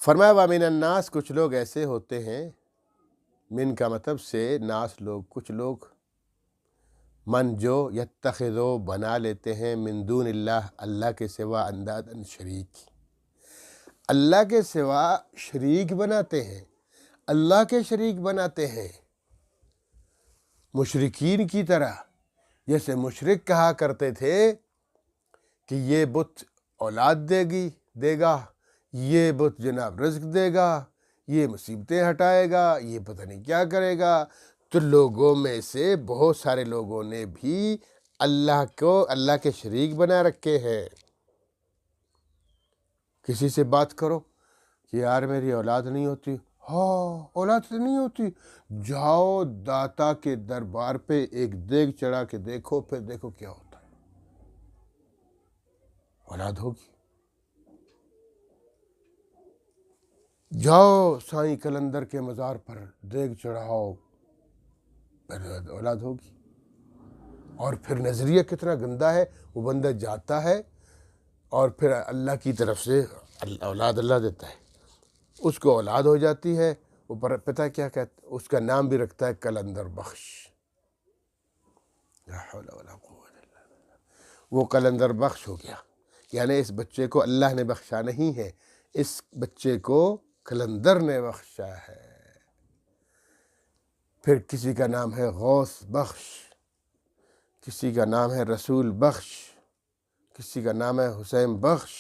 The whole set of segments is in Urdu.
فرمایا وَمِنَ النَّاسِ کچھ لوگ ایسے ہوتے ہیں، من کا مطلب سے ناس لوگ، کچھ لوگ، من جو یتخذو بنا لیتے ہیں من دون اللہ، اللہ کے سوا اندادن شریک، اللہ کے سوا شریک بناتے ہیں، اللہ کے شریک بناتے ہیں مشرکین کی طرح۔ جیسے مشرک کہا کرتے تھے کہ یہ بت اولاد دے گا، یہ بت جناب رزق دے گا، یہ مصیبتیں ہٹائے گا، یہ پتہ نہیں کیا کرے گا۔ تو لوگوں میں سے بہت سارے لوگوں نے بھی اللہ کو اللہ کے شریک بنا رکھے ہیں۔ کسی سے بات کرو کہ یار میری اولاد نہیں ہوتی، ہاں اولاد سے نہیں ہوتی، جاؤ داتا کے دربار پہ ایک دیگ چڑھا کے دیکھو، پھر دیکھو کیا ہوتا ہے، اولاد ہوگی۔ جاؤ سائیں کلندر کے مزار پر دیگ چڑھاؤ، پھر اولاد ہوگی۔ اور پھر نظریہ کتنا گندا ہے، وہ بندہ جاتا ہے اور پھر اللہ کی طرف سے اولاد اللہ دیتا ہے، اس کو اولاد ہو جاتی ہے، اوپر پتہ کیا کہتا ہے، اس کا نام بھی رکھتا ہے کلندر بخش۔ لا حول ولا قوت الا باللہ۔ وہ کلندر بخش ہو گیا، یعنی اس بچے کو اللہ نے بخشا نہیں ہے، اس بچے کو کلندر نے بخشا ہے۔ پھر کسی کا نام ہے غوث بخش، کسی کا نام ہے رسول بخش، کسی کا نام ہے حسین بخش۔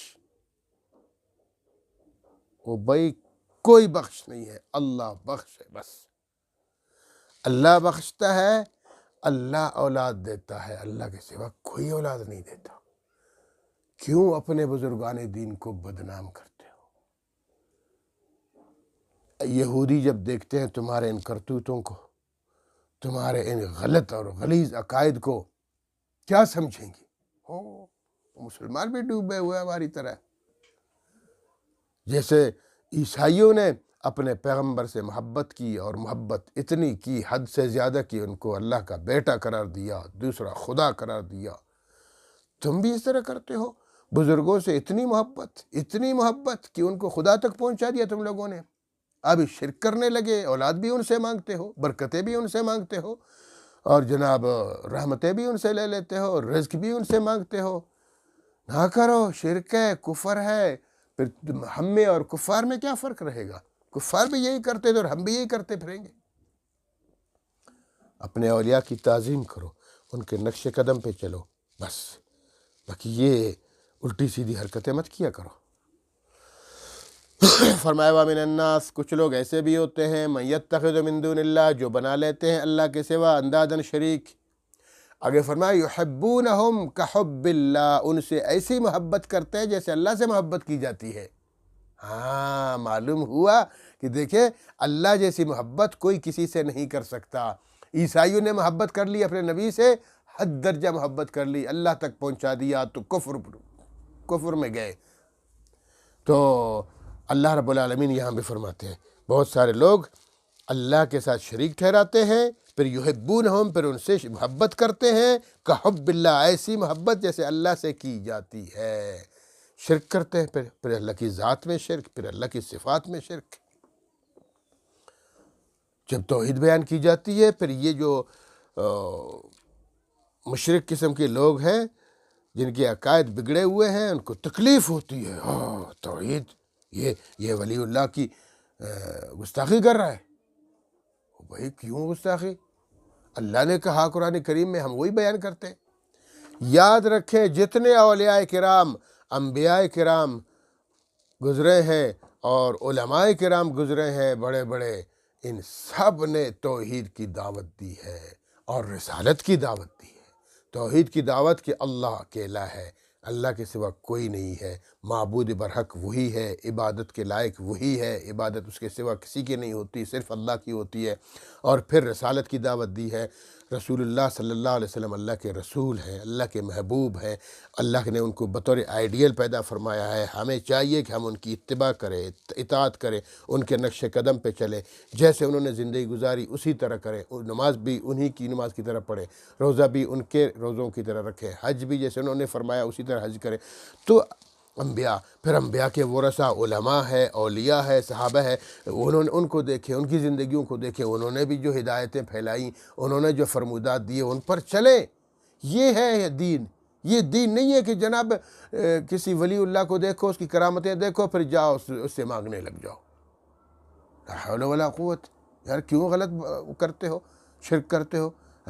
وہ بھائی کوئی بخش نہیں ہے، اللہ بخش ہے بس۔ اللہ بخشتا ہے، اللہ اولاد دیتا ہے، اللہ کے سوا کوئی اولاد نہیں دیتا۔ کیوں اپنے بزرگان دین کو بدنام کرتے ہو؟ یہودی جب دیکھتے ہیں تمہارے ان کرتوتوں کو، تمہارے ان غلط اور غلیظ عقائد کو، کیا سمجھیں گے؟ مسلمان بھی ڈوبے ہوئے ہماری طرح۔ جیسے عیسائیوں نے اپنے پیغمبر سے محبت کی، اور محبت اتنی کی، حد سے زیادہ کی، ان کو اللہ کا بیٹا قرار دیا، دوسرا خدا قرار دیا۔ تم بھی اس طرح کرتے ہو، بزرگوں سے اتنی محبت کہ ان کو خدا تک پہنچا دیا تم لوگوں نے۔ اب شرک کرنے لگے، اولاد بھی ان سے مانگتے ہو، برکتیں بھی ان سے مانگتے ہو، اور جناب رحمتیں بھی ان سے لے لیتے ہو، رزق بھی ان سے مانگتے ہو۔ نہ کرو، شرک ہے، کفر ہے۔ پھر ہم میں اور کفار میں کیا فرق رہے گا؟ کفار بھی یہی کرتے تھے اور ہم بھی یہی کرتے پھریں گے۔ اپنے اولیاء کی تعظیم کرو، ان کے نقش قدم پہ چلو، بس۔ باقی یہ الٹی سیدھی حرکتیں مت کیا کرو۔ فرمایا وَمِنَ النَّاسِ کچھ لوگ ایسے بھی ہوتے ہیں، مَن یتخذ من دون اللہ، جو بنا لیتے ہیں اللہ کے سوا اندادن شریک۔ آگے فرمایا یحبونہم کحب اللہ، ان سے ایسی محبت کرتے ہیں جیسے اللہ سے محبت کی جاتی ہے۔ ہاں، معلوم ہوا کہ دیکھیں اللہ جیسی محبت کوئی کسی سے نہیں کر سکتا۔ عیسائیوں نے محبت کر لی اپنے نبی سے، حد درجہ محبت کر لی، اللہ تک پہنچا دیا، تو کفر میں گئے۔ تو اللہ رب العالمین یہاں بھی فرماتے ہیں بہت سارے لوگ اللہ کے ساتھ شریک ٹھہراتے ہیں، پھر یحبونہم، پھر ان سے محبت کرتے ہیں، کحب اللہ، ایسی محبت جیسے اللہ سے کی جاتی ہے۔ شرک کرتے ہیں، پھر اللہ کی ذات میں شرک، پھر اللہ کی صفات میں شرک۔ جب توحید بیان کی جاتی ہے، پھر یہ جو مشرک قسم کے لوگ ہیں جن کے عقائد بگڑے ہوئے ہیں، ان کو تکلیف ہوتی ہے، توحید، یہ ولی اللہ کی گستاخی کر رہا ہے۔ بھائی کیوں گستاخی؟ اللہ نے کہا قرآن کریم میں، ہم وہی بیان کرتے ہیں۔ یاد رکھیں جتنے اولیاء کرام، انبیاء کرام گزرے ہیں اور علماء کرام گزرے ہیں بڑے بڑے، ان سب نے توحید کی دعوت دی ہے اور رسالت کی دعوت دی ہے۔ توحید کی دعوت کہ اللہ اکیلا ہے، اللہ کے سوا کوئی نہیں ہے، معبود برحق وہی ہے، عبادت کے لائق وہی ہے، عبادت اس کے سوا کسی کی نہیں ہوتی، صرف اللہ کی ہوتی ہے۔ اور پھر رسالت کی دعوت دی ہے، رسول اللہ صلی اللہ علیہ وسلم اللہ کے رسول ہیں، اللہ کے محبوب ہیں، اللہ نے ان کو بطور آئیڈیل پیدا فرمایا ہے۔ ہمیں چاہیے کہ ہم ان کی اتباع کریں، اطاعت کریں، ان کے نقش قدم پہ چلیں، جیسے انہوں نے زندگی گزاری اسی طرح کریں، نماز بھی انہی کی نماز کی طرح پڑھیں، روزہ بھی ان کے روزوں کی طرح رکھیں، حج بھی جیسے انہوں نے فرمایا اسی طرح حج کریں۔ تو انبیاء، پھر انبیاء کے ورثہ علماء ہے، اولیاء ہے، صحابہ ہے، انہوں نے ان کو دیکھے، ان کی زندگیوں کو دیکھے، انہوں نے بھی جو ہدایتیں پھیلائیں، انہوں نے جو فرمودات دیے ان پر چلیں۔ یہ ہے دین۔ یہ دین نہیں ہے کہ جناب کسی ولی اللہ کو دیکھو، اس کی کرامتیں دیکھو، پھر جاؤ اس سے مانگنے لگ جاؤ۔ لا حول ولا قوت۔ یار کیوں غلط کرتے ہو، شرک کرتے ہو؟